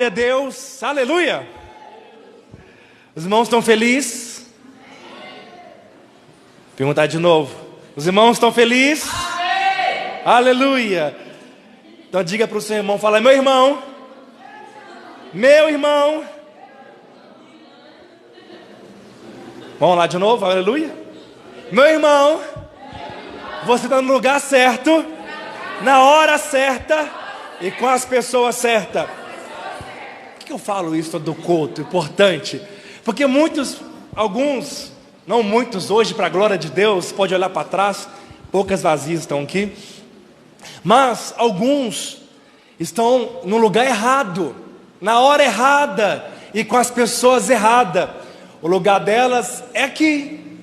Glória a Deus, aleluia. Os irmãos estão felizes? Perguntar de novo. Os irmãos estão felizes? Amém. Aleluia. Então diga para o seu irmão, fala: meu irmão, vamos lá de novo, aleluia. Meu irmão, você está no lugar certo, na hora certa e com as pessoas certas. Por que eu falo isso todo culto? Importante. Porque alguns, não muitos hoje, para a glória de Deus, pode olhar para trás, poucas vazias estão aqui, mas alguns estão no lugar errado, na hora errada e com as pessoas erradas. O lugar delas é aqui,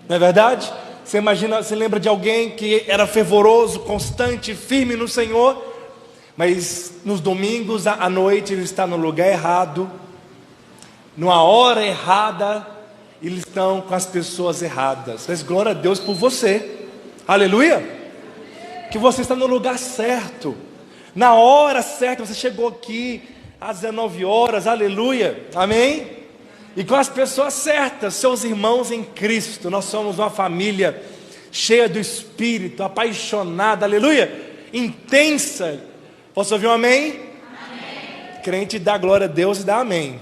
não é verdade? Você imagina, você lembra de alguém que era fervoroso, constante, firme no Senhor, mas nos domingos à noite ele está no lugar errado, numa hora errada, eles estão com as pessoas erradas. Mas glória a Deus por você, aleluia, que você está no lugar certo, na hora certa. Você chegou aqui às 19 horas, aleluia, amém? E com as pessoas certas, seus irmãos em Cristo. Nós somos uma família cheia do Espírito, apaixonada, aleluia, intensa. Posso ouvir um amém? Amém. Crente dá glória a Deus e dá amém.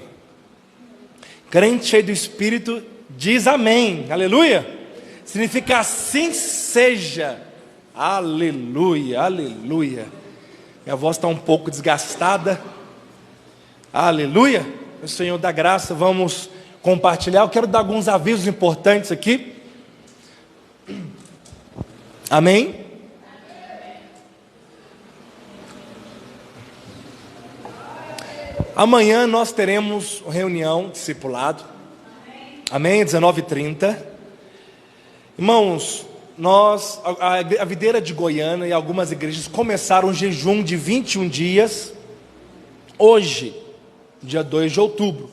Crente cheio do Espírito diz amém, aleluia. Significa assim seja, aleluia, aleluia. Minha voz está um pouco desgastada, aleluia. O Senhor da graça, vamos compartilhar. Eu quero dar alguns avisos importantes aqui, amém. Amanhã nós teremos reunião discipulado, amém, 19h30. Irmãos, a Videira de Goiânia e algumas igrejas começaram um jejum de 21 dias, hoje, dia 2 de outubro.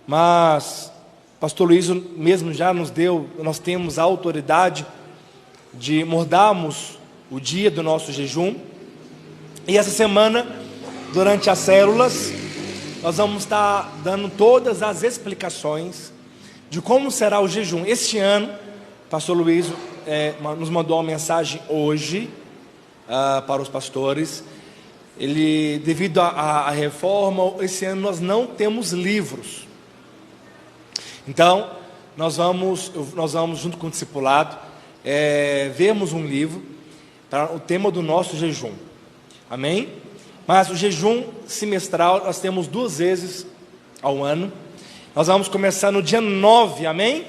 Mas pastor Luiz mesmo já nos deu, nós temos a autoridade de mudarmos o dia do nosso jejum. E essa semana, durante as células, nós vamos estar dando todas as explicações de como será o jejum. Este ano, pastor Luiz nos mandou uma mensagem hoje para os pastores. Ele, devido à reforma, esse ano nós não temos livros. Então, nós vamos junto com o discipulado, vermos um livro para o tema do nosso jejum, amém? Mas o jejum semestral nós temos 2 vezes ao ano. Nós vamos começar no dia 9, amém?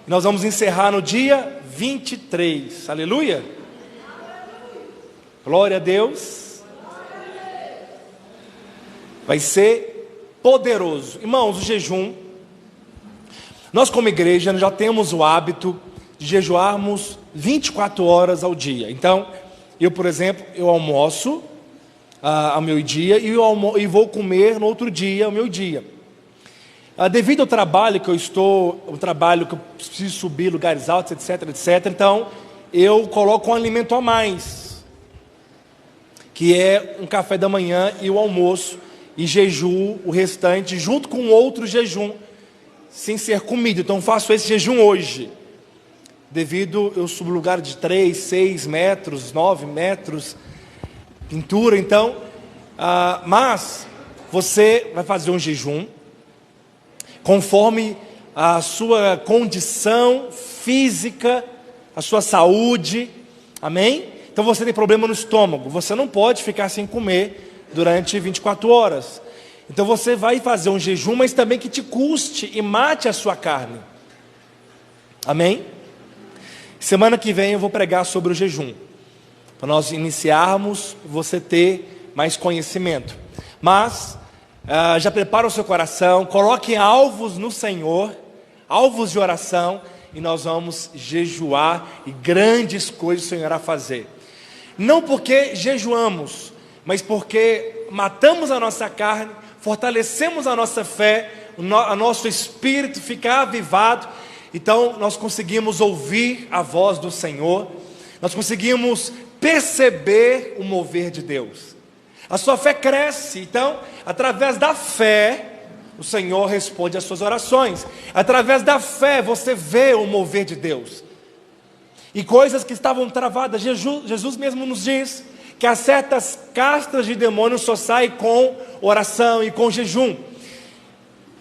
E nós vamos encerrar no dia 23, aleluia? Glória a Deus. Vai ser poderoso. Irmãos, o jejum, nós como igreja já temos o hábito de jejuarmos 24 horas ao dia. Então, eu, por exemplo, eu almoço ao meio-dia e vou comer no outro dia, ao meio-dia. Devido ao trabalho que eu preciso subir lugares altos, etc, então eu coloco um alimento a mais, que é um café da manhã e o almoço, e jejuo o restante junto com outro jejum, sem ser comida. Então faço esse jejum hoje. Devido eu subo lugar de 3, 6 metros, 9 metros, pintura, então, mas você vai fazer um jejum, conforme a sua condição física, a sua saúde, amém? Então você tem problema no estômago, você não pode ficar sem comer durante 24 horas. Então você vai fazer um jejum, mas também que te custe e mate a sua carne, amém? Semana que vem eu vou pregar sobre o jejum, para nós iniciarmos, você ter mais conhecimento. Mas já prepara o seu coração, coloque alvos no Senhor, alvos de oração, e nós vamos jejuar, e grandes coisas o Senhor irá fazer. Não porque jejuamos, mas porque matamos a nossa carne, fortalecemos a nossa fé, o nosso espírito fica avivado. Então nós conseguimos ouvir a voz do Senhor, nós conseguimos perceber o mover de Deus. A sua fé cresce. Então, através da fé, o Senhor responde às suas orações. Através da fé, você vê o mover de Deus. E coisas que estavam travadas, Jesus mesmo nos diz que há certas castas de demônios só saem com oração e com jejum.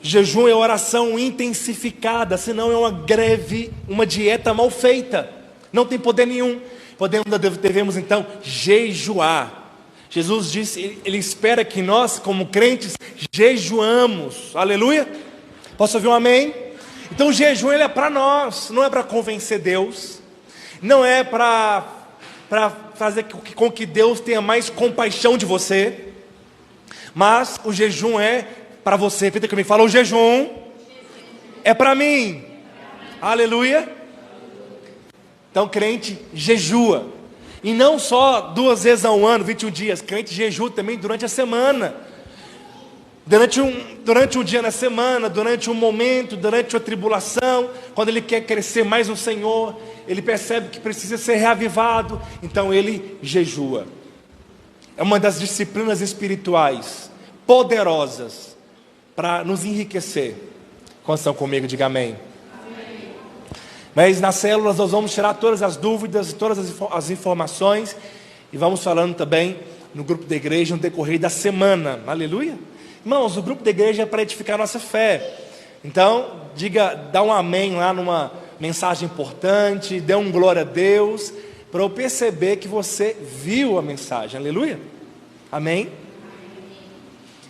Jejum é oração intensificada, senão é uma greve, uma dieta mal feita. Não tem poder nenhum. Devemos então jejuar. Jesus disse, Ele espera que nós, como crentes, jejuamos. Aleluia? Posso ouvir um amém? Então o jejum ele é para nós, não é para convencer Deus, não é para fazer com que Deus tenha mais compaixão de você, mas o jejum é para você. Repita comigo, fala, o jejum é para mim. Aleluia? Então crente jejua. E não só 2 vezes ao ano, 21 dias. Crente jejua também durante a semana. Durante um dia na semana, durante um momento, durante uma tribulação, quando ele quer crescer mais no Senhor, ele percebe que precisa ser reavivado, então ele jejua. É uma das disciplinas espirituais poderosas para nos enriquecer. Quantos estão comigo? Diga amém. Amém. Mas nas células nós vamos tirar todas as dúvidas, todas as informações, e vamos falando também no grupo da igreja no decorrer da semana. Aleluia. Irmãos, o grupo da igreja é para edificar a nossa fé. Então, dá um amém lá numa mensagem importante, dê um glória a Deus, para eu perceber que você viu a mensagem. Aleluia? Amém?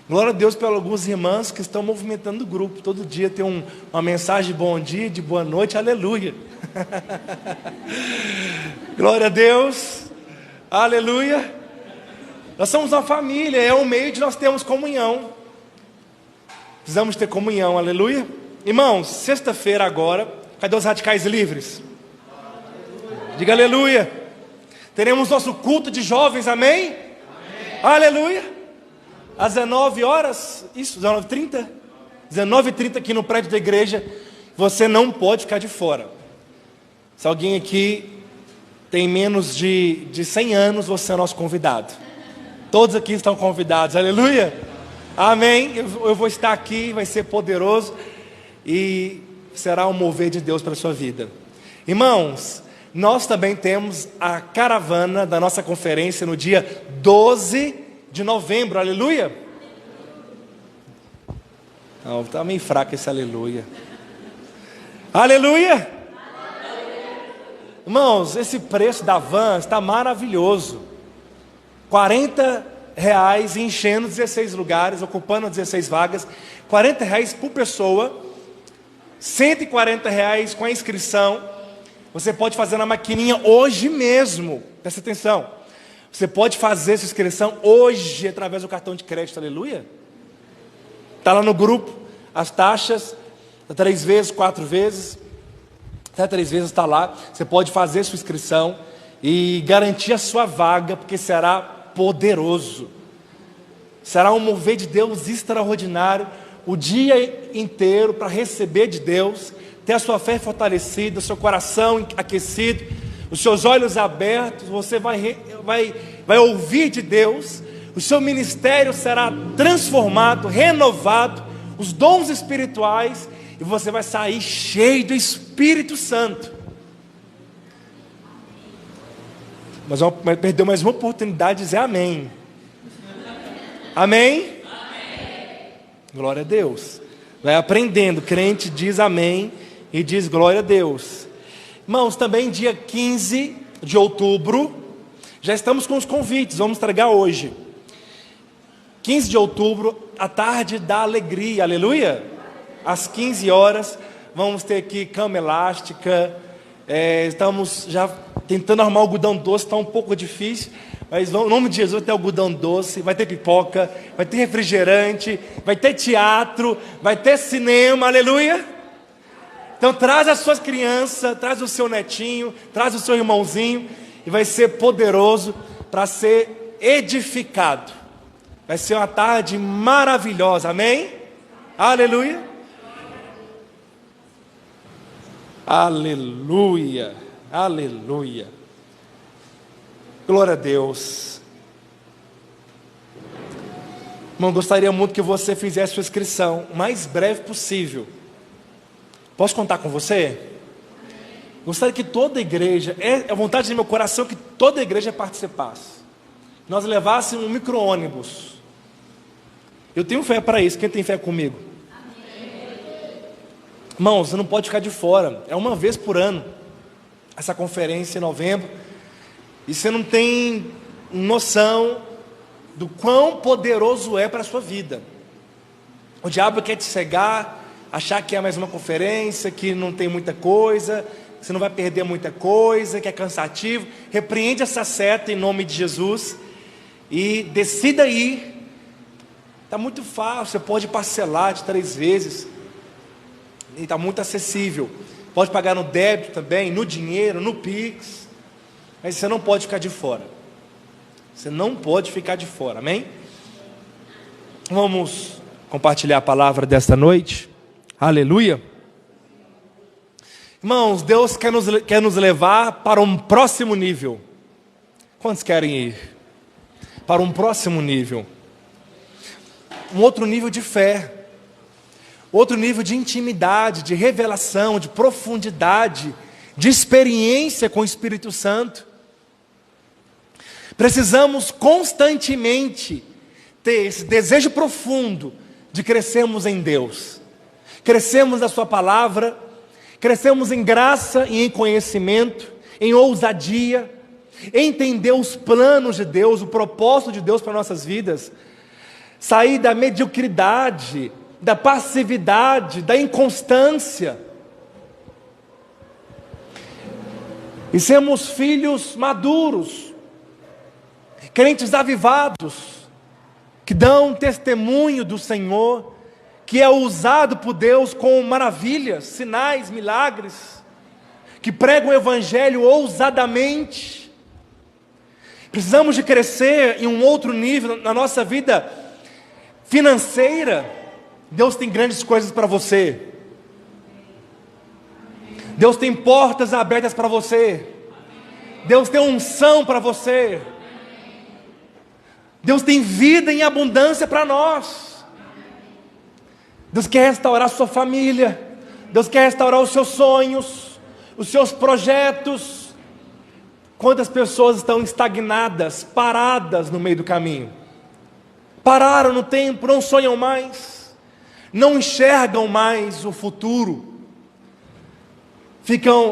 Glória a Deus pelas algumas irmãs que estão movimentando o grupo. Todo dia tem uma mensagem de bom dia, de boa noite. Aleluia. Glória a Deus. Aleluia. Nós somos uma família, é um meio de nós termos comunhão. Precisamos ter comunhão, aleluia. Irmãos, sexta-feira agora, cadê os radicais livres? Diga aleluia. Teremos nosso culto de jovens, amém? Amém. Aleluia. Às 19 horas, isso, 19h30? 19h30 aqui no prédio da igreja. Você não pode ficar de fora. Se alguém aqui tem menos de 100 anos, você é nosso convidado. Todos aqui estão convidados, aleluia. Amém, eu vou estar aqui, vai ser poderoso e será um mover de Deus para a sua vida. Irmãos, nós também temos a caravana da nossa conferência no dia 12 de novembro, aleluia. Não, está meio fraco esse aleluia. Aleluia. Irmãos, esse preço da van está maravilhoso. R$40 enchendo 16 lugares, ocupando 16 vagas, R$40 por pessoa, R$140 com a inscrição. Você pode fazer na maquininha hoje mesmo, presta atenção. Você pode fazer sua inscrição hoje através do cartão de crédito, aleluia. Está lá no grupo, as taxas, 3 vezes, 4 vezes, até 3 vezes está lá. Você pode fazer sua inscrição e garantir a sua vaga, porque será poderoso. Será um mover de Deus extraordinário, o dia inteiro para receber de Deus, ter a sua fé fortalecida, o seu coração aquecido, os seus olhos abertos. Você vai ouvir de Deus, o seu ministério será transformado, renovado, os dons espirituais, e você vai sair cheio do Espírito Santo. Mas perdeu mais uma oportunidade de dizer amém. Amém? Amém? Glória a Deus. Vai aprendendo, crente diz amém e diz glória a Deus. Irmãos, também dia 15 de outubro, já estamos com os convites, vamos entregar hoje. 15 de outubro, a tarde da alegria, aleluia. Às 15 horas, vamos ter aqui cama elástica, estamos já tentando arrumar algodão doce, está um pouco difícil, mas em nome de Jesus vai ter algodão doce, vai ter pipoca, vai ter refrigerante, vai ter teatro, vai ter cinema, aleluia. Então traz as suas crianças, traz o seu netinho, traz o seu irmãozinho, e vai ser poderoso para ser edificado. Vai ser uma tarde maravilhosa, amém? Aleluia. Aleluia. Aleluia. Glória a Deus. Irmão, gostaria muito que você fizesse sua inscrição o mais breve possível. Posso contar com você? Gostaria que toda a igreja, é a vontade do meu coração que toda a igreja participasse. Nós levássemos um micro-ônibus. Eu tenho fé para isso, quem tem fé comigo? Irmão, você não pode ficar de fora. É uma vez por ano essa conferência em novembro. E você não tem noção do quão poderoso é para a sua vida. O diabo quer te cegar, achar que é mais uma conferência, que não tem muita coisa, que você não vai perder muita coisa, que é cansativo. Repreende essa seta em nome de Jesus e decida ir. Está muito fácil, você pode parcelar de 3 vezes. E está muito acessível. Pode pagar no débito também, no dinheiro, no Pix. Mas você não pode ficar de fora. Você não pode ficar de fora, amém? Vamos compartilhar a palavra desta noite. Aleluia. Irmãos, Deus quer nos levar para um próximo nível. Quantos querem ir? Para um próximo nível. Um outro nível de fé. Outro nível de intimidade, de revelação, de profundidade, de experiência com o Espírito Santo. Precisamos constantemente ter esse desejo profundo de crescermos em Deus, crescermos na Sua palavra, crescermos em graça e em conhecimento, em ousadia, entender os planos de Deus, o propósito de Deus para nossas vidas, sair da mediocridade, da passividade, da inconstância, e sermos filhos maduros, crentes avivados, que dão testemunho do Senhor, que é usado por Deus com maravilhas, sinais, milagres, que pregam o Evangelho ousadamente. Precisamos de crescer em um outro nível na nossa vida financeira. Deus tem grandes coisas para você. Deus tem portas abertas para você. Deus tem unção para você. Deus tem vida em abundância para nós. Deus quer restaurar a sua família. Deus quer restaurar os seus sonhos, os seus projetos. Quantas pessoas estão estagnadas, paradas no meio do caminho? Pararam no tempo, não sonham mais, não enxergam mais o futuro,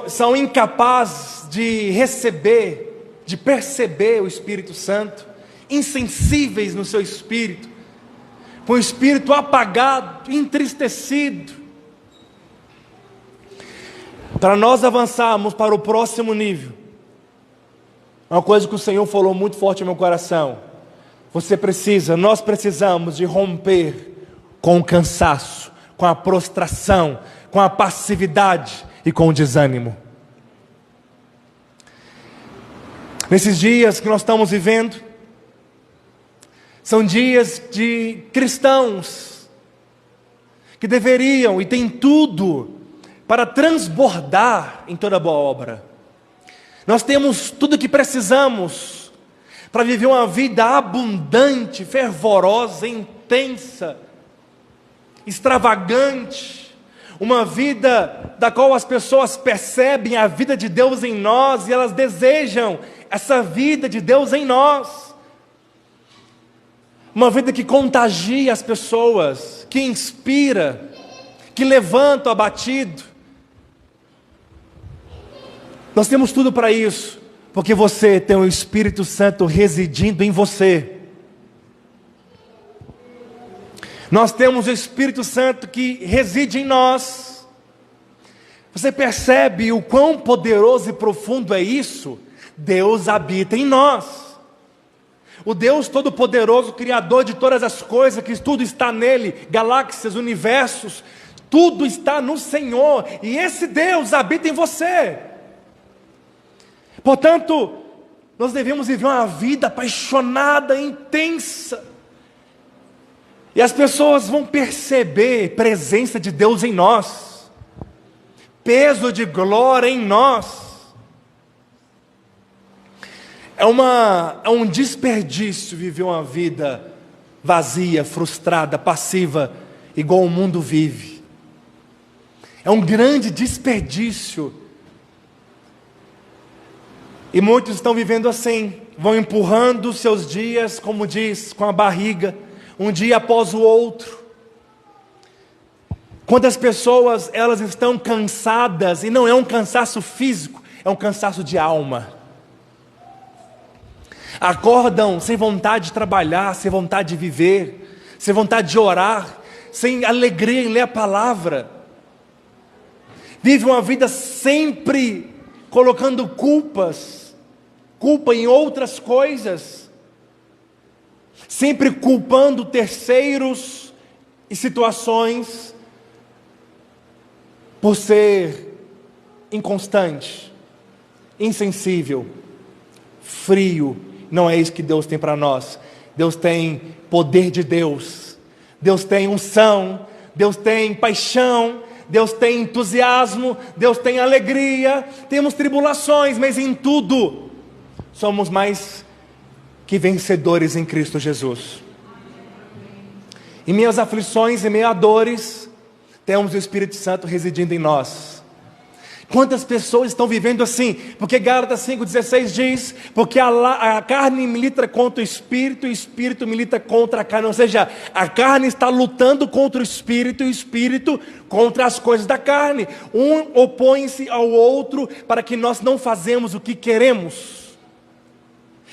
são incapazes de receber, de perceber o Espírito Santo, insensíveis no seu espírito, com o espírito apagado, entristecido. Para nós avançarmos para o próximo nível, uma coisa que o Senhor falou muito forte no meu coração: nós precisamos de romper com o cansaço, com a prostração, com a passividade e com o desânimo. Nesses dias que nós estamos vivendo, são dias de cristãos que deveriam e têm tudo para transbordar em toda boa obra. Nós temos tudo o que precisamos para viver uma vida abundante, fervorosa, intensa, extravagante, uma vida da qual as pessoas percebem a vida de Deus em nós e elas desejam essa vida de Deus em nós. Uma vida que contagia as pessoas, que inspira, que levanta o abatido. Nós temos tudo para isso, porque você tem o Espírito Santo residindo em você. Nós temos o Espírito Santo que reside em nós. Você percebe o quão poderoso e profundo é isso? Deus habita em nós. O Deus Todo-Poderoso, Criador de todas as coisas, que tudo está nele, galáxias, universos, tudo está no Senhor, e esse Deus habita em você. Portanto, nós devemos viver uma vida apaixonada, intensa, e as pessoas vão perceber a presença de Deus em nós, peso de glória em nós. É um desperdício viver uma vida vazia, frustrada, passiva, igual o mundo vive. É um grande desperdício. E muitos estão vivendo assim, vão empurrando seus dias, como diz, com a barriga, um dia após o outro. Quantas pessoas, elas estão cansadas, e não é um cansaço físico, é um cansaço de alma. Acordam sem vontade de trabalhar, sem vontade de viver, sem vontade de orar, sem alegria em ler a palavra. Vivem uma vida sempre colocando culpa em outras coisas, sempre culpando terceiros e situações por ser inconstante, insensível, frio. Não é isso que Deus tem para nós. Deus tem poder de Deus, Deus tem unção, Deus tem paixão, Deus tem entusiasmo, Deus tem alegria. Temos tribulações, mas em tudo somos mais que vencedores em Cristo Jesus. Em minhas aflições, em meio a dores, temos o Espírito Santo residindo em nós. Quantas pessoas estão vivendo assim? Porque Gálatas 5,16 diz: porque a carne milita contra o Espírito, e o Espírito milita contra a carne. Ou seja, a carne está lutando contra o Espírito, e o Espírito contra as coisas da carne. Um opõe-se ao outro para que nós não fazemos o que queremos.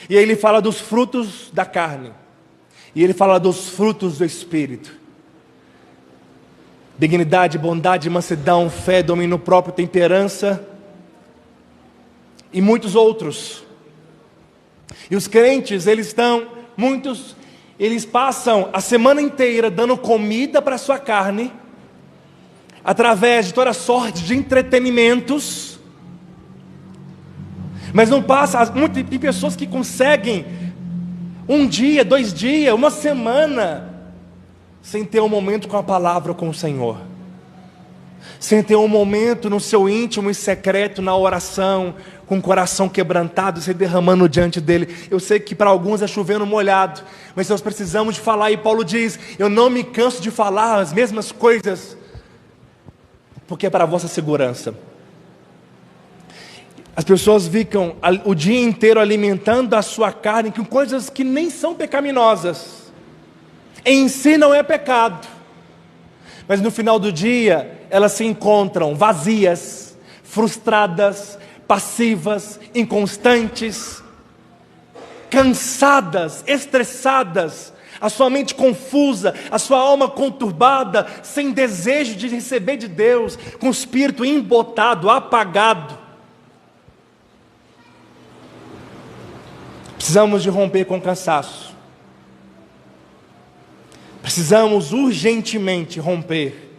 E aí ele fala dos frutos da carne, e ele fala dos frutos do Espírito: dignidade, bondade, mansidão, fé, domínio próprio, temperança e muitos outros. E os crentes, eles passam a semana inteira dando comida para a sua carne, através de toda sorte de entretenimentos, mas não passa. Tem pessoas que conseguem um dia, 2 dias, uma semana sem ter um momento com a palavra, com o Senhor, sem ter um momento no seu íntimo e secreto, na oração, com o coração quebrantado, se derramando diante dele. Eu sei que para alguns é chovendo molhado, mas nós precisamos de falar. E Paulo diz: eu não me canso de falar as mesmas coisas, porque é para a vossa segurança. As pessoas ficam o dia inteiro alimentando a sua carne com coisas que nem são pecaminosas, em si não é pecado, mas no final do dia elas se encontram vazias, frustradas, passivas, inconstantes, cansadas, estressadas, a sua mente confusa, a sua alma conturbada, sem desejo de receber de Deus, com o espírito embotado, apagado. Precisamos de romper com o cansaço. Precisamos urgentemente romper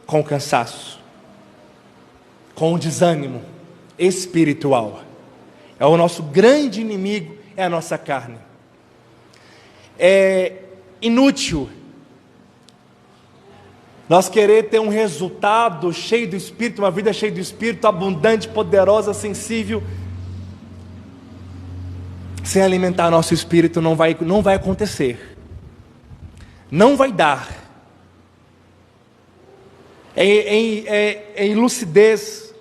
com o cansaço, com o desânimo espiritual. É o nosso grande inimigo, é a nossa carne. É inútil nós querer ter um resultado cheio do Espírito, uma vida cheia do Espírito, abundante, poderosa, sensível. Sem alimentar nosso espírito não vai acontecer. Não vai dar. É ilucidez.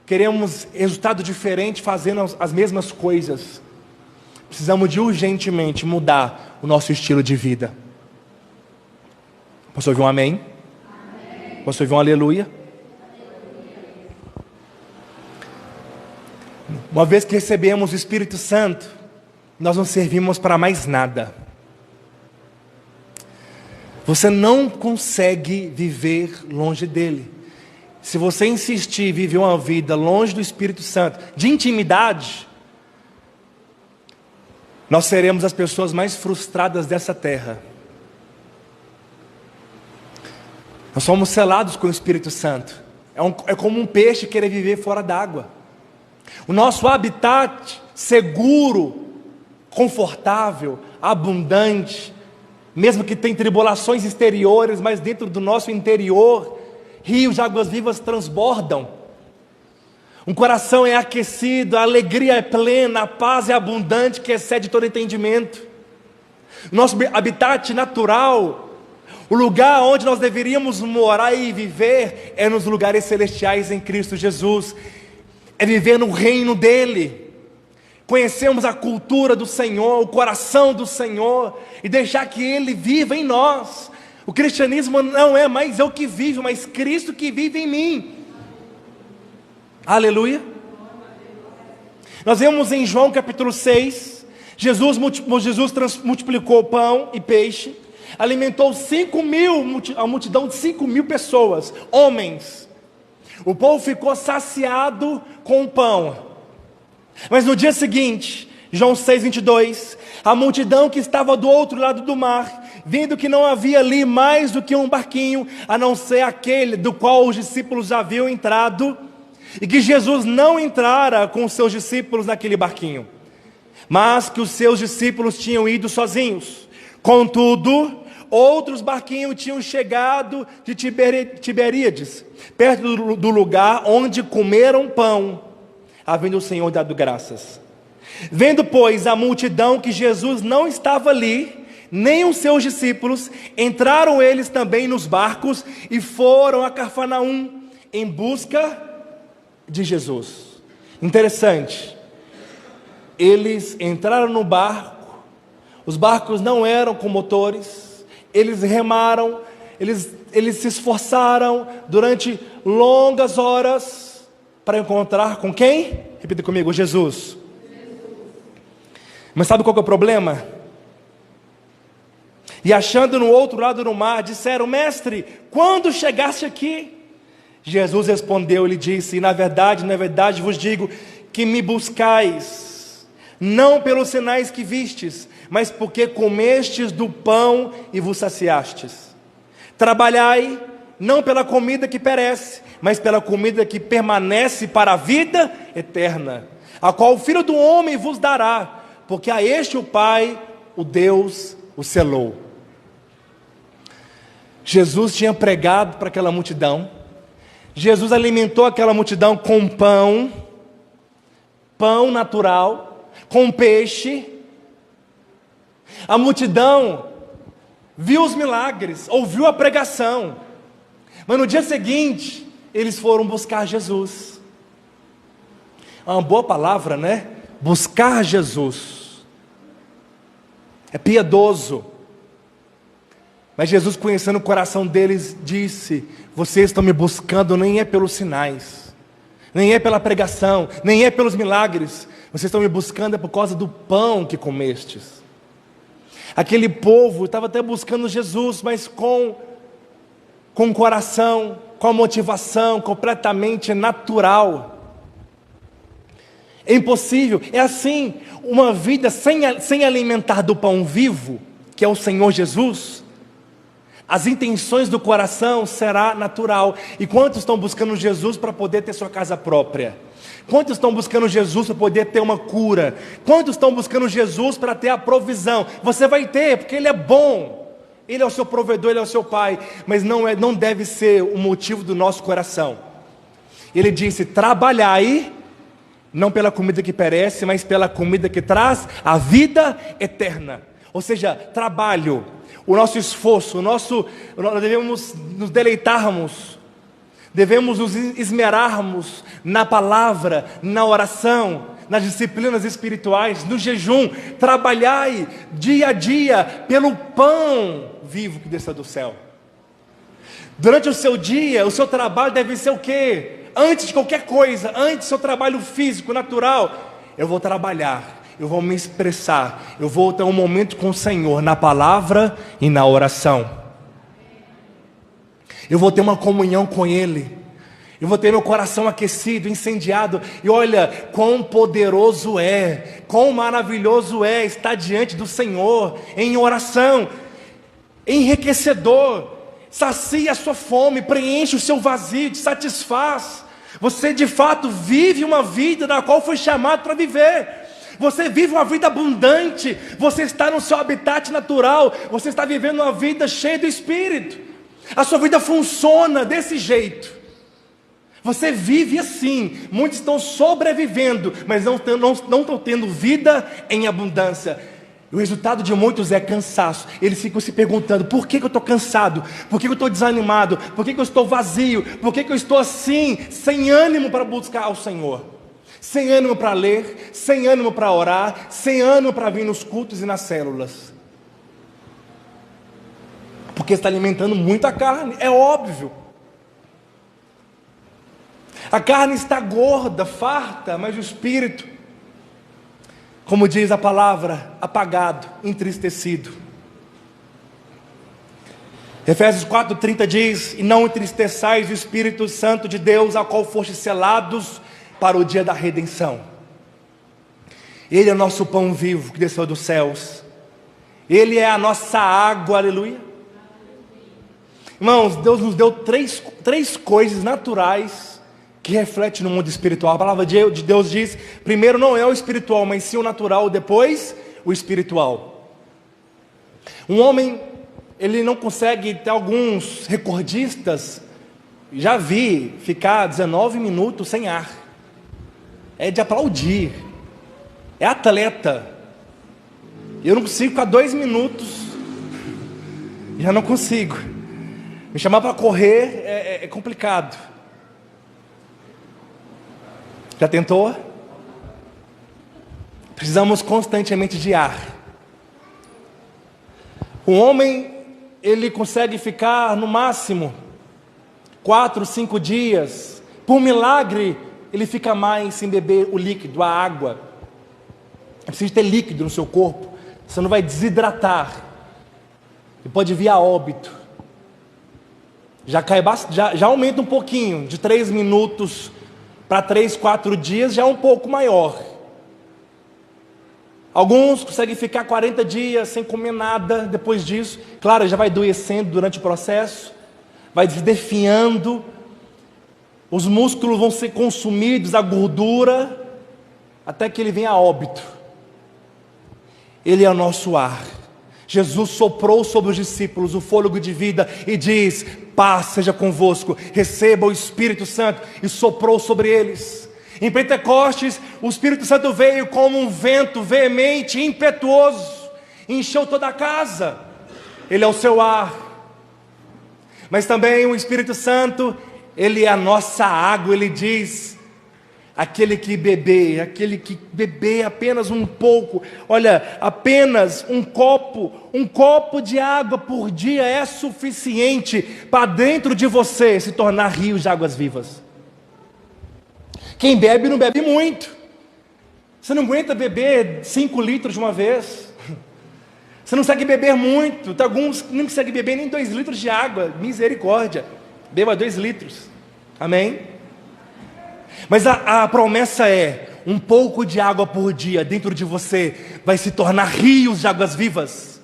Queremos resultado diferente fazendo as mesmas coisas. Precisamos de urgentemente mudar o nosso estilo de vida. Posso ouvir um amém? Amém. Posso ouvir um aleluia? Uma vez que recebemos o Espírito Santo, nós não servimos para mais nada. Você não consegue viver longe dele. Se você insistir em viver uma vida longe do Espírito Santo, de intimidade, nós seremos as pessoas mais frustradas dessa terra. Nós somos selados com o Espírito Santo. É como um peixe querer viver fora d'água. O nosso habitat seguro, confortável, abundante, mesmo que tenha tribulações exteriores, mas dentro do nosso interior, rios de águas vivas transbordam. Um coração é aquecido, a alegria é plena, a paz é abundante, que excede todo entendimento. Nosso habitat natural, o lugar onde nós deveríamos morar e viver, é nos lugares celestiais em Cristo Jesus. É viver no reino dEle. Conhecemos a cultura do Senhor, o coração do Senhor, e deixar que Ele viva em nós. O cristianismo não é mais eu que vivo, mas Cristo que vive em mim. Aleluia. Nós vemos em João capítulo 6, Jesus multiplicou pão e peixe, alimentou a multidão de 5.000 pessoas, homens. O povo ficou saciado com o pão. Mas no dia seguinte, João 6:22, a multidão que estava do outro lado do mar, vendo que não havia ali mais do que um barquinho, a não ser aquele do qual os discípulos haviam entrado, e que Jesus não entrara com os seus discípulos naquele barquinho, mas que os seus discípulos tinham ido sozinhos. Contudo, outros barquinhos tinham chegado de Tiberíades, perto do lugar onde comeram pão, havendo o Senhor dado graças. Vendo, pois, a multidão que Jesus não estava ali, nem os seus discípulos, entraram eles também nos barcos e foram a Cafarnaum em busca de Jesus. Interessante, eles entraram no barco, os barcos não eram com motores, eles remaram, eles se esforçaram durante longas horas para encontrar com quem? Repita comigo, Jesus. Mas sabe qual que é o problema? E achando no outro lado do mar, disseram: Mestre, quando chegaste aqui? Jesus respondeu e lhe disse: na verdade vos digo que me buscais, não pelos sinais que vistes, mas porque comestes do pão e vos saciastes. Trabalhai, não pela comida que perece, mas pela comida que permanece para a vida eterna, a qual o Filho do Homem vos dará, porque a este o Pai, o Deus, o selou. Jesus tinha pregado para aquela multidão, Jesus alimentou aquela multidão com pão natural, com peixe. A multidão viu os milagres, ouviu a pregação, mas no dia seguinte, eles foram buscar Jesus. É uma boa palavra, né? Buscar Jesus. É piedoso. Mas Jesus, conhecendo o coração deles, disse: vocês estão me buscando nem é pelos sinais, nem é pela pregação, nem é pelos milagres. Vocês estão me buscando é por causa do pão que comestes. Aquele povo estava até buscando Jesus, mas com o coração, com a motivação completamente natural. É impossível, é assim, uma vida sem alimentar do pão vivo, que é o Senhor Jesus. As intenções do coração será natural. E quantos estão buscando Jesus para poder ter sua casa própria? Quantos estão buscando Jesus para poder ter uma cura? Quantos estão buscando Jesus para ter a provisão? Você vai ter, porque Ele é bom. Ele é o seu provedor, Ele é o seu Pai. Mas não deve ser o motivo do nosso coração. Ele disse: trabalhai, não pela comida que perece, mas pela comida que traz a vida eterna. Ou seja, trabalho, o nosso esforço, nós devemos nos deleitarmos, devemos nos esmerarmos na palavra, na oração, nas disciplinas espirituais, no jejum. Trabalhai dia a dia pelo pão vivo que desce do céu. Durante o seu dia, o seu trabalho deve ser o quê? Antes de qualquer coisa, antes do seu trabalho físico, natural, eu vou trabalhar, eu vou me expressar, eu vou ter um momento com o Senhor na palavra e na oração. Eu vou ter uma comunhão com Ele. Eu vou ter meu coração aquecido, incendiado. E olha, quão poderoso é, quão maravilhoso é estar diante do Senhor em oração. Enriquecedor, sacia a sua fome, preenche o seu vazio, te satisfaz. Você de fato vive uma vida na qual foi chamado para viver. Você vive uma vida abundante, você está no seu habitat natural, você está vivendo uma vida cheia do Espírito. A sua vida funciona desse jeito. Você vive assim. Muitos estão sobrevivendo, mas não estão tendo vida em abundância. E o resultado de muitos é cansaço. Eles ficam se perguntando: por que eu estou cansado? Por que eu estou desanimado? Por que eu estou vazio? Por que eu estou assim, sem ânimo para buscar ao Senhor? Sem ânimo para ler, sem ânimo para orar, sem ânimo para vir nos cultos e nas células. Porque está alimentando muito a carne, é óbvio. A carne está gorda, farta, mas o espírito, como diz a palavra, apagado, entristecido. Efésios 4:30 diz: e não entristeçais o Espírito Santo de Deus, ao qual fostes selados para o dia da redenção. Ele é o nosso pão vivo que desceu dos céus. Ele é a nossa água, aleluia. Irmãos, Deus nos deu três coisas naturais que refletem no mundo espiritual. A palavra de Deus diz: primeiro não é o espiritual, mas sim o natural, depois o espiritual. Um homem, ele não consegue, ter alguns recordistas, já vi, ficar 19 minutos sem ar. É de aplaudir. É atleta. Eu não consigo ficar 2 minutos. Já não consigo. Me chamar para correr é complicado. Já tentou? Precisamos constantemente de ar. Um homem, ele consegue ficar no máximo 4, 5 dias. Por milagre, ele fica mais sem beber o líquido, a água. É preciso ter líquido no seu corpo, você não vai desidratar. E pode vir a óbito. Já aumenta um pouquinho, de 3 minutos para 3, 4 dias, já é um pouco maior. Alguns conseguem ficar 40 dias sem comer nada depois disso. Claro, já vai adoecendo durante o processo, vai desdefinhando, os músculos vão ser consumidos, a gordura, até que ele venha a óbito. Ele é o nosso ar. Jesus soprou sobre os discípulos o fôlego de vida e diz: paz seja convosco, receba o Espírito Santo, e soprou sobre eles. Em Pentecostes, o Espírito Santo veio como um vento veemente, impetuoso, encheu toda a casa. Ele é o seu ar. Mas também o Espírito Santo, ele é a nossa água. Ele diz: aquele que beber apenas um pouco, olha, apenas um copo de água por dia é suficiente para dentro de você se tornar rios de águas vivas. Quem bebe não bebe muito. Você não aguenta beber 5 litros de uma vez. Você não consegue beber muito. Tem alguns que não conseguem beber nem 2 litros de água. Misericórdia. Beba 2 litros. Amém? Mas a promessa é: um pouco de água por dia dentro de você vai se tornar rios de águas vivas.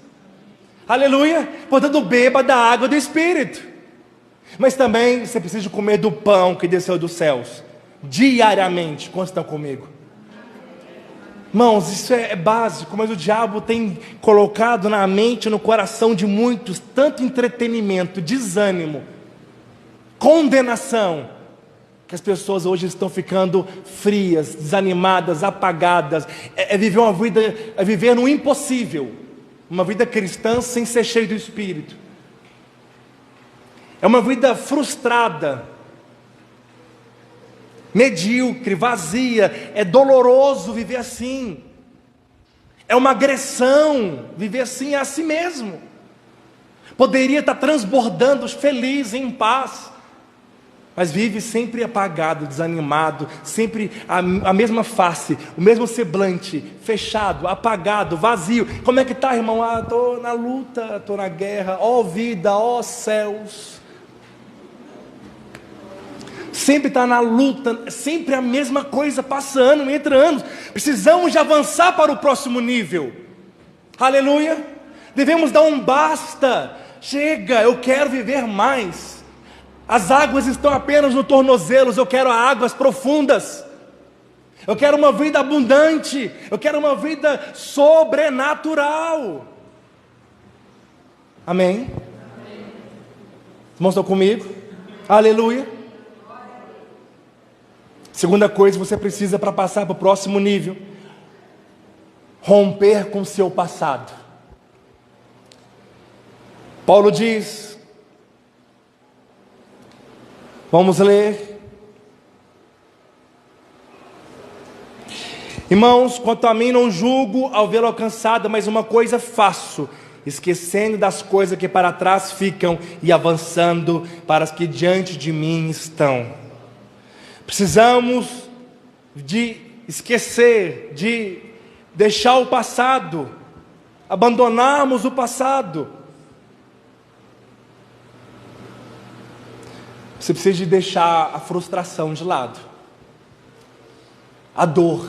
Aleluia. Portanto, beba da água do Espírito. Mas também você precisa comer do pão que desceu dos céus diariamente. Quantos estão comigo? Irmãos, isso é básico, mas o diabo tem colocado na mente, no coração de muitos, tanto entretenimento, desânimo, condenação, que as pessoas hoje estão ficando frias, desanimadas, apagadas. É viver no impossível, uma vida cristã sem ser cheio do Espírito. É uma vida frustrada, medíocre, vazia. É doloroso viver assim. É uma agressão viver assim a si mesmo. Poderia estar transbordando, feliz, em paz, mas vive sempre apagado, desanimado, sempre a mesma face, o mesmo semblante, fechado, apagado, vazio. Como é que está, irmão? Estou na luta, estou na guerra. Ó vida, ó céus. Sempre está na luta, sempre a mesma coisa, passa ano, entra anos. Precisamos de avançar para o próximo nível. Aleluia. Devemos dar um basta. Chega, eu quero viver mais. As águas estão apenas no tornozelos, eu quero águas profundas. Eu quero uma vida abundante, eu quero uma vida sobrenatural. Amém? Irmãos, estão comigo? Aleluia. Segunda coisa que você precisa para passar para o próximo nível: romper com o seu passado. Paulo diz, vamos ler. Irmãos, quanto a mim não julgo ao vê-lo alcançado, mas uma coisa faço, esquecendo das coisas que para trás ficam e avançando para as que diante de mim estão. Precisamos de esquecer, de deixar o passado, abandonarmos o passado. Você precisa de deixar a frustração de lado, a dor,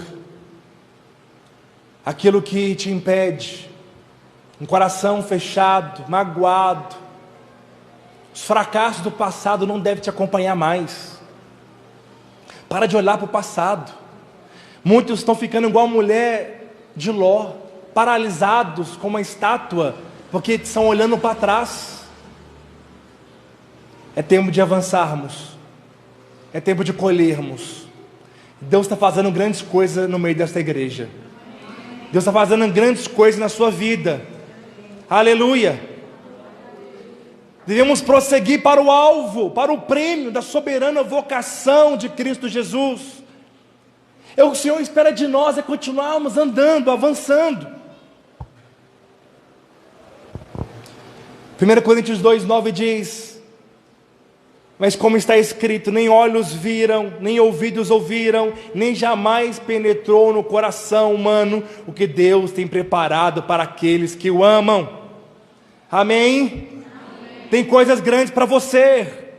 aquilo que te impede, um coração fechado, magoado. Os fracassos do passado não devem te acompanhar mais. Para de olhar para o passado. Muitos estão ficando igual a mulher de Ló, paralisados como uma estátua, porque estão olhando para trás. É tempo de avançarmos, é tempo de colhermos. Deus está fazendo grandes coisas no meio desta igreja. Deus está fazendo grandes coisas na sua vida. Aleluia. Devemos prosseguir para o alvo, para o prêmio da soberana vocação de Cristo Jesus. O Senhor espera de nós continuarmos andando, avançando. 1 Coríntios 2:9 diz: mas como está escrito, nem olhos viram, nem ouvidos ouviram, nem jamais penetrou no coração humano o que Deus tem preparado para aqueles que o amam. Amém? Tem coisas grandes para você,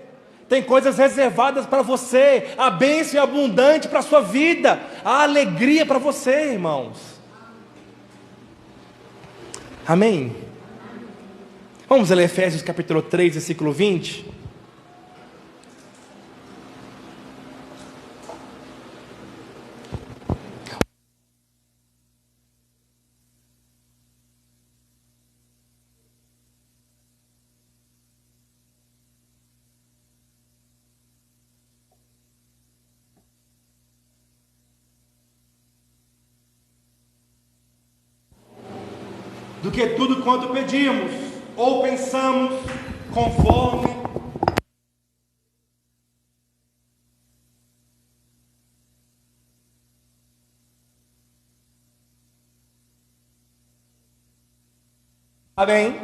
tem coisas reservadas para você, a bênção é abundante para a sua vida, a alegria para você, irmãos. Amém? Vamos ler Efésios capítulo 3, versículo 20. Do que tudo quanto pedimos ou pensamos, conforme amém?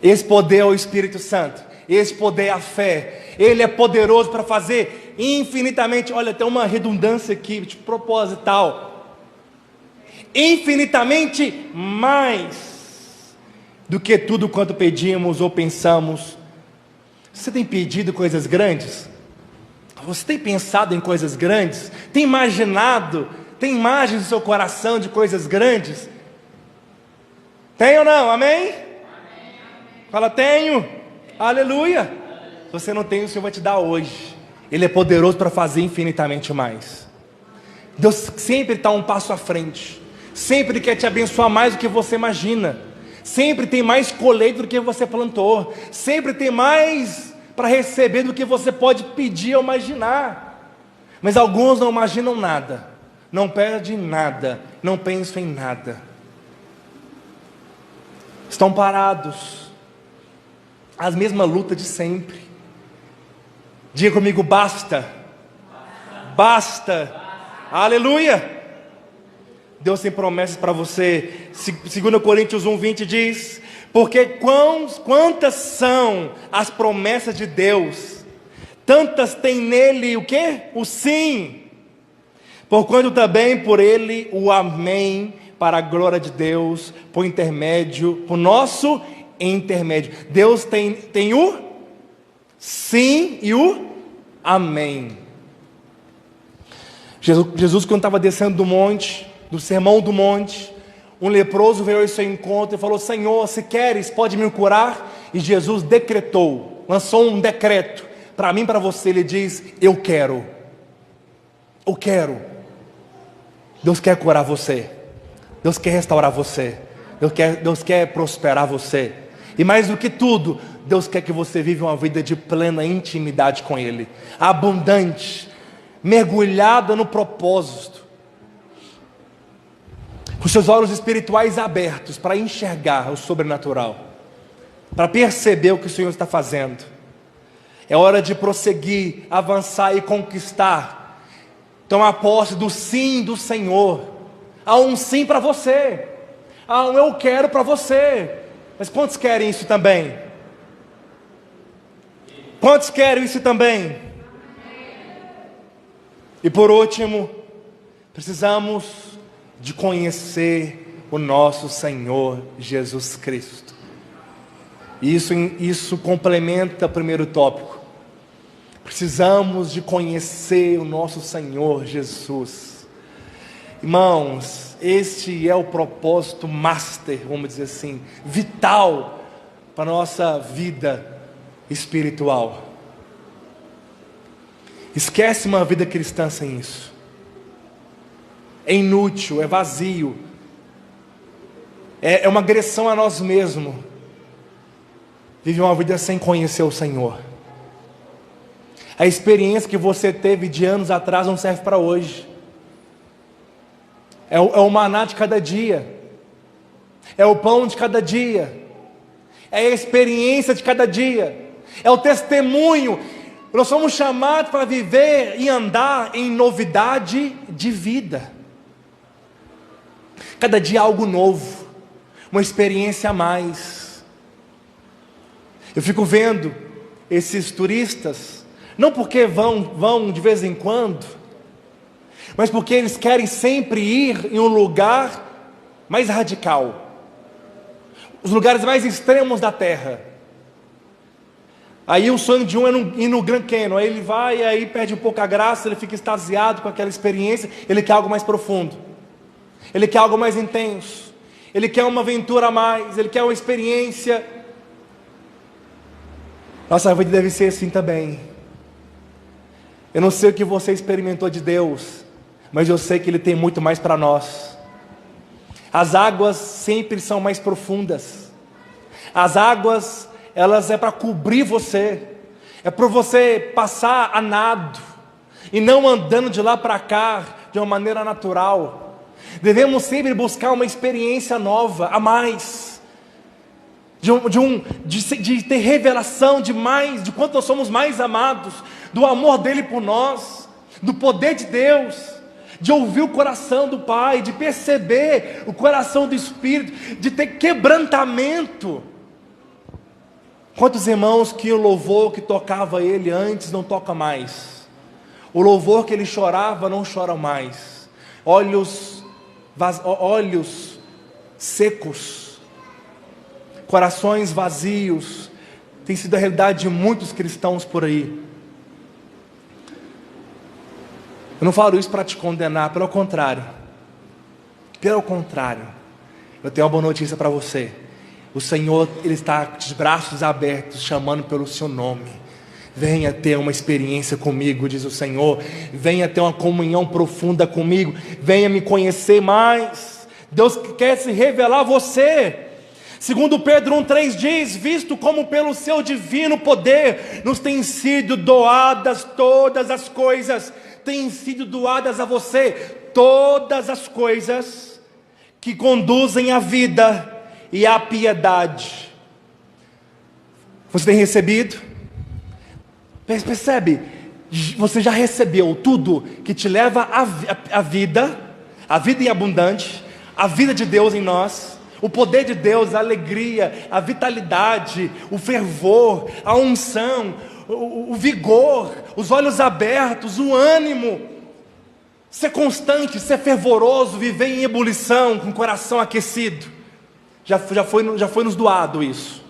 Esse poder é o Espírito Santo, esse poder é a fé. Ele é poderoso para fazer infinitamente, olha, tem uma redundância aqui, de proposital, infinitamente mais do que tudo quanto pedimos ou pensamos. Você tem pedido coisas grandes? Você tem pensado em coisas grandes? Tem imaginado? Tem imagens no seu coração de coisas grandes? Tem ou não? Amém? Fala, tenho. Aleluia. Se você não tem, o Senhor vai te dar hoje. Ele é poderoso para fazer infinitamente mais. Deus sempre está um passo à frente. Sempre quer te abençoar mais do que você imagina. Sempre tem mais colheita do que você plantou. Sempre tem mais para receber do que você pode pedir ou imaginar. Mas alguns não imaginam nada, não pedem nada, não pensam em nada. Estão parados, as mesmas lutas de sempre. Diga comigo, basta. Basta. Aleluia. Deus tem promessas para você. 2 Coríntios 1:20 diz: porque quantas são as promessas de Deus, tantas tem nele o quê? O sim. Porquanto também por ele o amém, para a glória de Deus, por nosso intermédio. Deus tem o sim e o amém. Jesus quando estava descendo do monte, do sermão do monte, um leproso veio ao seu encontro e falou: Senhor, se queres, pode me curar? E Jesus decretou, lançou um decreto para mim e para você. Ele diz: eu quero. Deus quer curar você, Deus quer restaurar você, Deus quer prosperar você. E mais do que tudo, Deus quer que você viva uma vida de plena intimidade com Ele, abundante, mergulhada no propósito. com seus olhos espirituais abertos para enxergar o sobrenatural, para perceber o que o Senhor está fazendo. É hora de prosseguir, avançar e conquistar, tomar posse do sim do Senhor. Há um sim para você, há um eu quero para você, mas quantos querem isso também? Quantos querem isso também? E por último, precisamos de conhecer o nosso Senhor Jesus Cristo. Isso complementa o primeiro tópico. Precisamos de conhecer o nosso Senhor Jesus. Irmãos, este é o propósito master, vamos dizer assim, vital para a nossa vida espiritual. Esquece uma vida cristã sem isso. É inútil, é vazio, é uma agressão a nós mesmos. Vive uma vida sem conhecer o Senhor. A experiência que você teve de anos atrás não serve para hoje. É o maná de cada dia, é o pão de cada dia, é a experiência de cada dia, é o testemunho. Nós somos chamados para viver e andar em novidade de vida. Cada dia algo novo, uma experiência a mais. Eu fico vendo esses turistas, não porque vão de vez em quando, mas porque eles querem sempre ir em um lugar mais radical, os lugares mais extremos da terra. Aí o sonho de um é ir no Grand Canyon, aí ele vai, aí perde um pouco a graça, ele fica extasiado com aquela experiência, ele quer algo mais profundo, ele quer algo mais intenso, ele quer uma aventura a mais, ele quer uma experiência. Nossa vida deve ser assim também. Eu não sei o que você experimentou de Deus, mas eu sei que Ele tem muito mais para nós. As águas sempre são mais profundas. As águas, elas é para cobrir você, é para você passar a nado, e não andando de lá para cá, de uma maneira natural. Devemos sempre buscar uma experiência nova, a mais, de ter revelação de quanto nós somos mais amados, do amor dele por nós, do poder de Deus, de ouvir o coração do Pai, de perceber o coração do Espírito, de ter quebrantamento. Quantos irmãos que o louvor que tocava ele antes não toca mais, o louvor que ele chorava não chora mais, olhos secos, corações vazios, tem sido a realidade de muitos cristãos por aí. Eu não falo isso para te condenar, pelo contrário, eu tenho uma boa notícia para você. O Senhor, Ele está de braços abertos, chamando pelo seu nome. Venha ter uma experiência comigo, diz o Senhor. Venha ter uma comunhão profunda comigo. Venha me conhecer mais. Deus quer se revelar a você. Segundo Pedro 1,3 diz: visto como pelo seu divino poder nos têm sido doadas todas as coisas, têm sido doadas a você todas as coisas que conduzem à vida e à piedade. Você tem recebido? Percebe? Você já recebeu tudo que te leva à vida em abundante, a vida de Deus em nós, o poder de Deus, a alegria, a vitalidade, o fervor, a unção, o vigor, os olhos abertos, o ânimo, ser constante, ser fervoroso, viver em ebulição, com o coração aquecido. Já foi nos doado isso.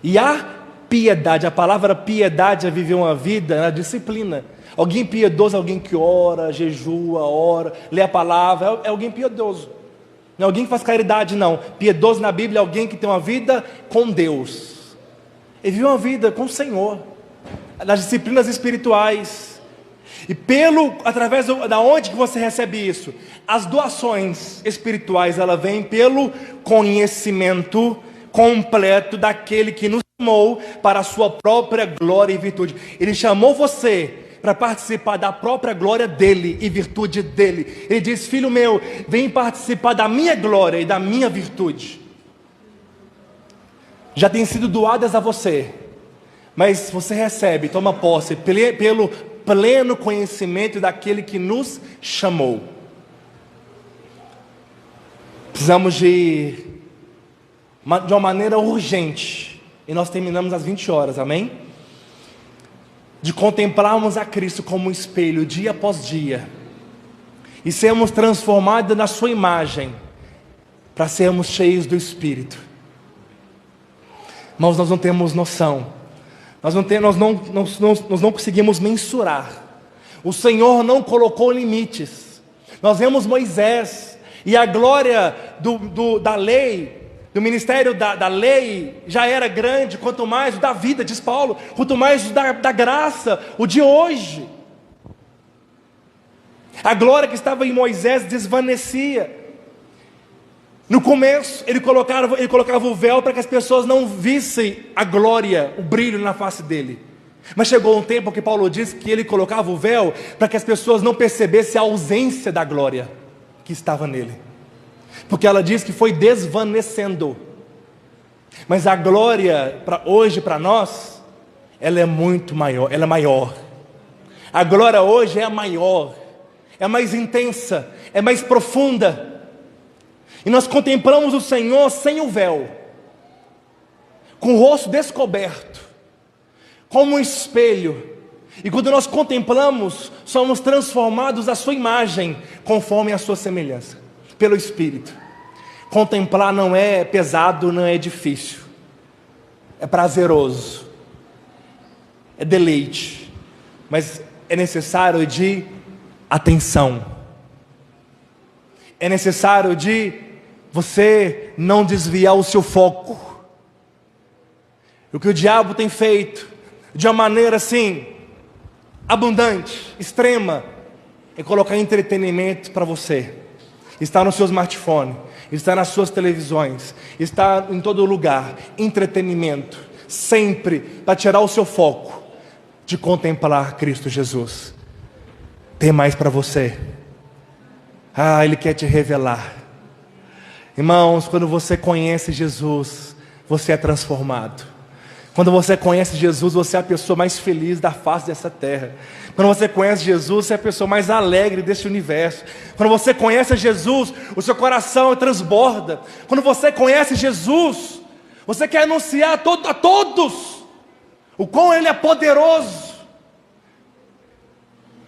E a piedade, a palavra piedade é viver uma vida na disciplina. Alguém piedoso é alguém que ora, jejua, lê a palavra, é alguém piedoso. Não é alguém que faz caridade, não. Piedoso na Bíblia é alguém que tem uma vida com Deus. Ele vive uma vida com o Senhor, nas disciplinas espirituais. E através da onde que você recebe isso? As doações espirituais, ela vem pelo conhecimento completo daquele que nos chamou para a sua própria glória e virtude. Ele chamou você para participar da própria glória dele e virtude dele. Ele diz: filho meu, vem participar da minha glória e da minha virtude. Já tem sido doadas a você, mas você recebe, toma posse pelo pleno conhecimento daquele que nos chamou. Precisamos de uma maneira urgente, e nós terminamos às 20 horas, amém? De contemplarmos a Cristo como um espelho dia após dia, e sermos transformados na sua imagem, para sermos cheios do Espírito. Mas nós não temos noção, nós não conseguimos mensurar. O Senhor não colocou limites. Nós vemos Moisés, e a glória da lei, do ministério da lei, já era grande, quanto mais o da vida, diz Paulo, quanto mais o da graça, o de hoje. A glória que estava em Moisés desvanecia. No começo, ele colocava o véu para que as pessoas não vissem a glória, o brilho na face dele. Mas chegou um tempo que Paulo diz que ele colocava o véu para que as pessoas não percebessem a ausência da glória que estava nele. Porque ela diz que foi desvanecendo. Mas a glória hoje para nós, ela é muito maior, ela é maior. A glória hoje é a maior, é mais intensa, é mais profunda. E nós contemplamos o Senhor sem o véu, com o rosto descoberto, como um espelho. E quando nós contemplamos, somos transformados à sua imagem, conforme a sua semelhança, pelo Espírito. Contemplar não é pesado, não é difícil, é prazeroso, é deleite, mas é necessário de atenção, é necessário de você não desviar o seu foco. O que o diabo tem feito, de uma maneira assim, abundante, extrema, é colocar entretenimento para você. Está no seu smartphone, está nas suas televisões, está em todo lugar, entretenimento, sempre para tirar o seu foco de contemplar Cristo Jesus. Tem mais para você. Ele quer te revelar. Irmãos, quando você conhece Jesus, você é transformado. Quando você conhece Jesus, você é a pessoa mais feliz da face dessa terra. Quando você conhece Jesus, você é a pessoa mais alegre deste universo. Quando você conhece Jesus, o seu coração transborda. Quando você conhece Jesus, você quer anunciar a todos o quão Ele é poderoso.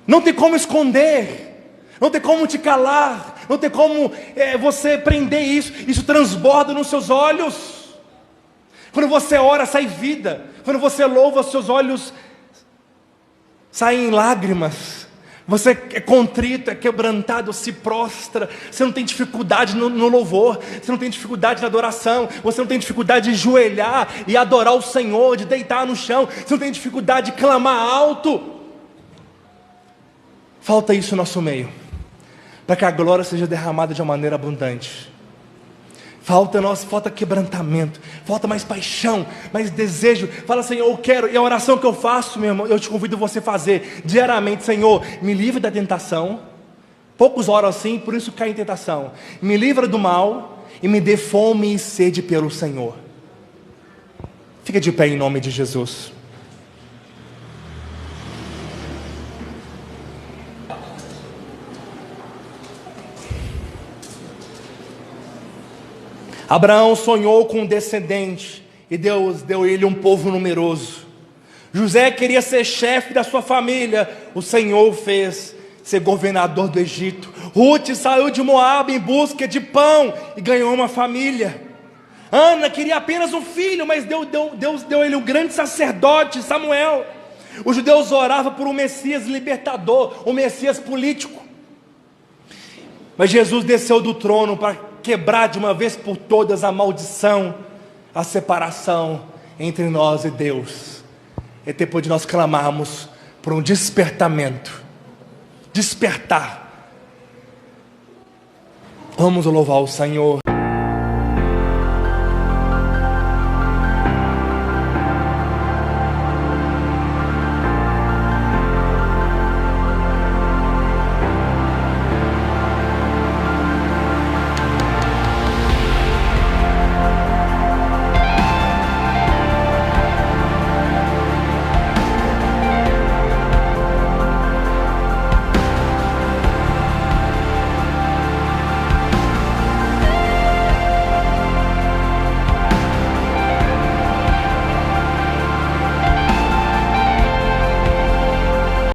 Não tem como esconder, não tem como te calar, não tem como você prender isso. Isso transborda nos seus olhos. Quando você ora, sai vida. Quando você louva, seus olhos saem lágrimas. Você é contrito, é quebrantado, se prostra. Você não tem dificuldade no louvor, você não tem dificuldade na adoração, você não tem dificuldade de joelhar e adorar o Senhor, de deitar no chão, você não tem dificuldade de clamar alto. Falta isso no nosso meio, para que a glória seja derramada de uma maneira abundante. Falta quebrantamento, falta mais paixão, mais desejo. Fala: Senhor, eu quero. E a oração que eu faço, meu irmão, eu te convido você a fazer diariamente: Senhor, me livre da tentação. Poucos oram assim, por isso caem em tentação. Me livra do mal e me dê fome e sede pelo Senhor. Fica de pé em nome de Jesus. Abraão sonhou com um descendente, e Deus deu a ele um povo numeroso. José queria ser chefe da sua família, o Senhor o fez ser governador do Egito. Ruth saiu de Moabe em busca de pão e ganhou uma família. Ana queria apenas um filho, mas Deus deu a ele um grande sacerdote, Samuel. Os judeus oravam por um Messias libertador, um Messias político. Mas Jesus desceu do trono para quebrar de uma vez por todas a maldição, a separação entre nós e Deus. É tempo de nós clamarmos por um despertamento. Despertar. Vamos louvar o Senhor.